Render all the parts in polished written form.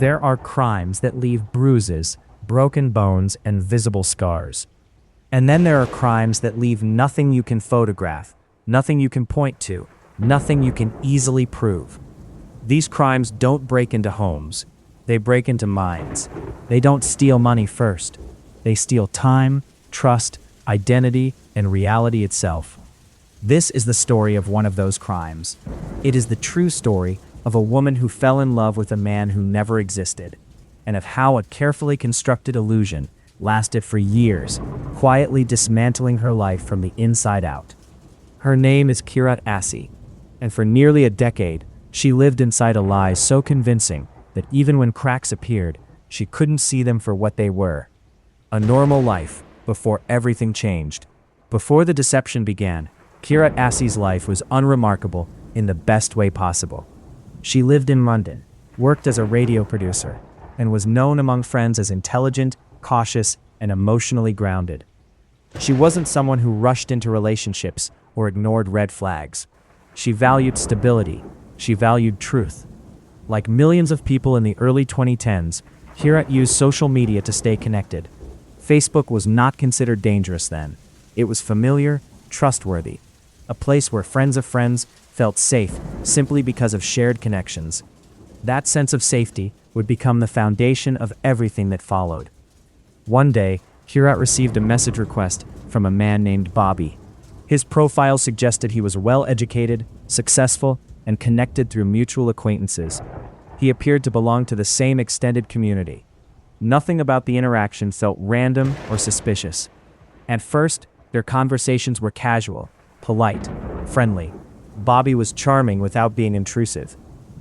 There are crimes that leave bruises, broken bones, and visible scars. And then there are crimes that leave nothing you can photograph, nothing you can point to, nothing you can easily prove. These crimes don't break into homes. They break into minds. They don't steal money first. They steal time, trust, identity, and reality itself. This is the story of one of those crimes. It is the true story of a woman who fell in love with a man who never existed, and of how a carefully constructed illusion lasted for years, quietly dismantling her life from the inside out. Her name is Kirat Assi, and for nearly a decade, she lived inside a lie so convincing that even when cracks appeared, she couldn't see them for what they were. A normal life before everything changed. Before the deception began, Kirat Assi's life was unremarkable in the best way possible. She lived in London, worked as a radio producer, and was known among friends as intelligent, cautious, and emotionally grounded. She wasn't someone who rushed into relationships or ignored red flags. She valued stability. She valued truth. Like millions of people in the early 2010s, Kirat used social media to stay connected. Facebook was not considered dangerous then. It was familiar, trustworthy, a place where friends of friends felt safe simply because of shared connections. That sense of safety would become the foundation of everything that followed. One day, Kirat received a message request from a man named Bobby. His profile suggested he was well-educated, successful, and connected through mutual acquaintances. He appeared to belong to the same extended community. Nothing about the interaction felt random or suspicious. At first, their conversations were casual, polite, friendly. Bobby was charming without being intrusive,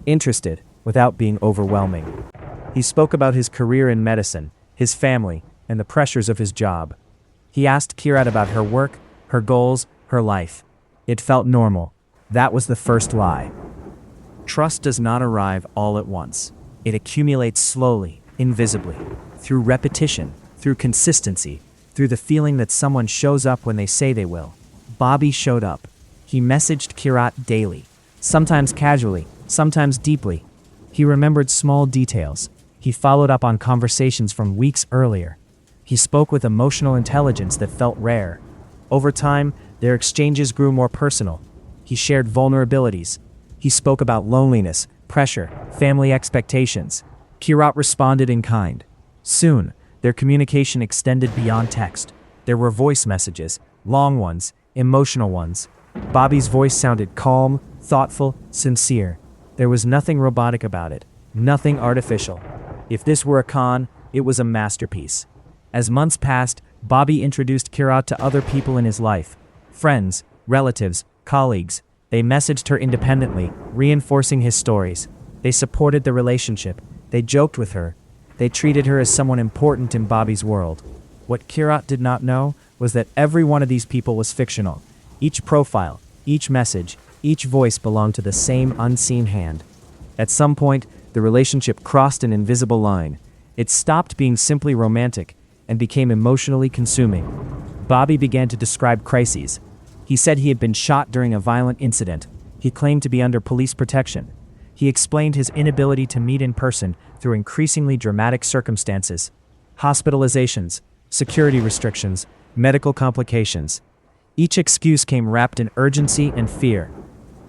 interested without being overwhelming. He spoke about his career in medicine, his family, and the pressures of his job. He asked Kirat about her work, her goals, her life. It felt normal. That was the first lie. Trust does not arrive all at once. It accumulates slowly, invisibly, through repetition, through consistency, through the feeling that someone shows up when they say they will. Bobby showed up. He messaged Kirat daily, sometimes casually, sometimes deeply. He remembered small details. He followed up on conversations from weeks earlier. He spoke with emotional intelligence that felt rare. Over time, their exchanges grew more personal. He shared vulnerabilities. He spoke about loneliness, pressure, family expectations. Kirat responded in kind. Soon, their communication extended beyond text. There were voice messages, long ones, emotional ones. Bobby's voice sounded calm, thoughtful, sincere. There was nothing robotic about it, nothing artificial. If this were a con, it was a masterpiece. As months passed, Bobby introduced Kirat to other people in his life. Friends, relatives, colleagues. They messaged her independently, reinforcing his stories. They supported the relationship. They joked with her. They treated her as someone important in Bobby's world. What Kirat did not know was that every one of these people was fictional. Each profile, each message, each voice belonged to the same unseen hand. At some point, the relationship crossed an invisible line. It stopped being simply romantic and became emotionally consuming. Bobby began to describe crises. He said he had been shot during a violent incident. He claimed to be under police protection. He explained his inability to meet in person through increasingly dramatic circumstances. Hospitalizations, security restrictions, medical complications. Each excuse came wrapped in urgency and fear.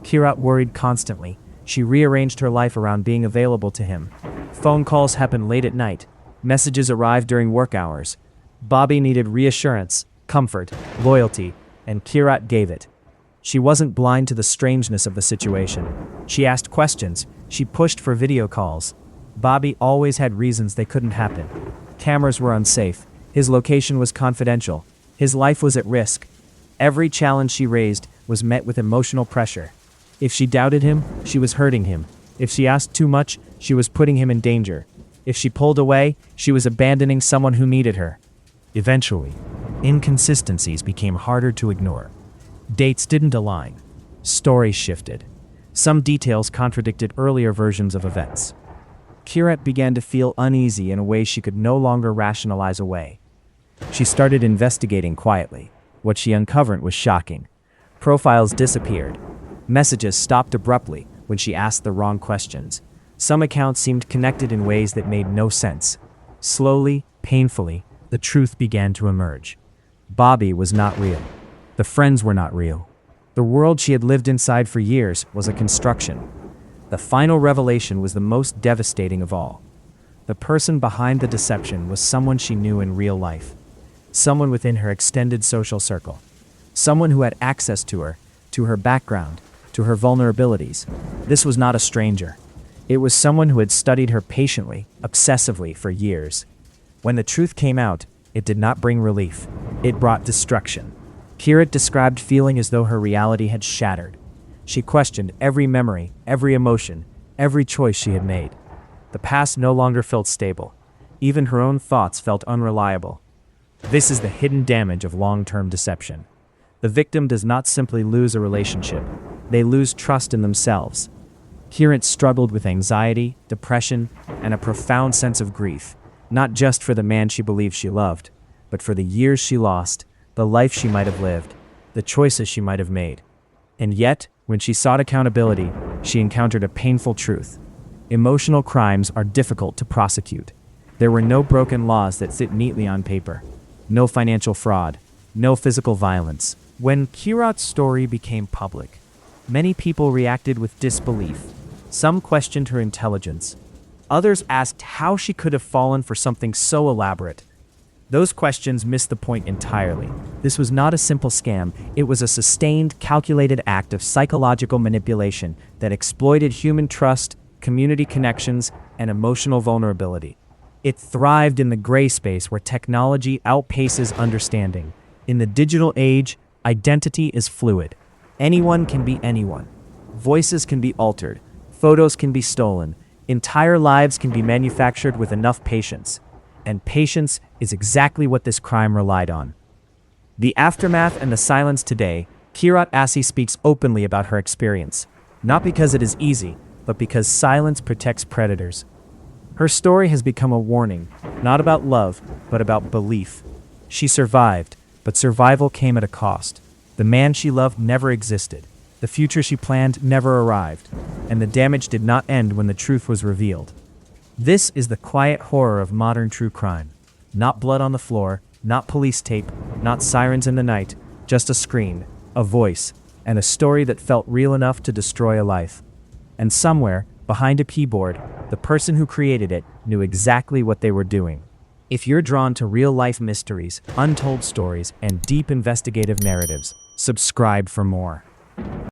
Kirat worried constantly. She rearranged her life around being available to him. Phone calls happened late at night. Messages arrived during work hours. Bobby needed reassurance, comfort, loyalty, and Kirat gave it. She wasn't blind to the strangeness of the situation. She asked questions. She pushed for video calls. Bobby always had reasons they couldn't happen. Cameras were unsafe. His location was confidential. His life was at risk. Every challenge she raised was met with emotional pressure. If she doubted him, she was hurting him. If she asked too much, she was putting him in danger. If she pulled away, she was abandoning someone who needed her. Eventually, inconsistencies became harder to ignore. Dates didn't align. Stories shifted. Some details contradicted earlier versions of events. Kirat began to feel uneasy in a way she could no longer rationalize away. She started investigating quietly. What she uncovered was shocking. Profiles disappeared. Messages stopped abruptly when she asked the wrong questions. Some accounts seemed connected in ways that made no sense. Slowly, painfully, the truth began to emerge. Bobby was not real. The friends were not real. The world she had lived inside for years was a construction. The final revelation was the most devastating of all. The person behind the deception was someone she knew in real life. Someone within her extended social circle. Someone who had access to her background, to her vulnerabilities. This was not a stranger. It was someone who had studied her patiently, obsessively for years. When the truth came out, it did not bring relief. It brought destruction. Kirat described feeling as though her reality had shattered. She questioned every memory, every emotion, every choice she had made. The past no longer felt stable. Even her own thoughts felt unreliable. This is the hidden damage of long-term deception. The victim does not simply lose a relationship. They lose trust in themselves. Kirat struggled with anxiety, depression, and a profound sense of grief, not just for the man she believed she loved, but for the years she lost, the life she might have lived, the choices she might have made. And yet, when she sought accountability, she encountered a painful truth. Emotional crimes are difficult to prosecute. There were no broken laws that sit neatly on paper. No financial fraud. No physical violence. When Kirat's story became public, many people reacted with disbelief. Some questioned her intelligence. Others asked how she could have fallen for something so elaborate. Those questions missed the point entirely. This was not a simple scam. It was a sustained, calculated act of psychological manipulation that exploited human trust, community connections, and emotional vulnerability. It thrived in the gray space where technology outpaces understanding. In the digital age, identity is fluid. Anyone can be anyone. Voices can be altered. Photos can be stolen. Entire lives can be manufactured with enough patience. And patience is exactly what this crime relied on. The aftermath and the silence today, Kirat Assi speaks openly about her experience. Not because it is easy, but because silence protects predators. Her story has become a warning, not about love, but about belief. She survived, but survival came at a cost. The man she loved never existed. The future she planned never arrived. And the damage did not end when the truth was revealed. This is the quiet horror of modern true crime. Not blood on the floor, not police tape, not sirens in the night, just a screen, a voice, and a story that felt real enough to destroy a life. And somewhere, behind a keyboard, the person who created it knew exactly what they were doing. If you're drawn to real-life mysteries, untold stories, and deep investigative narratives, subscribe for more.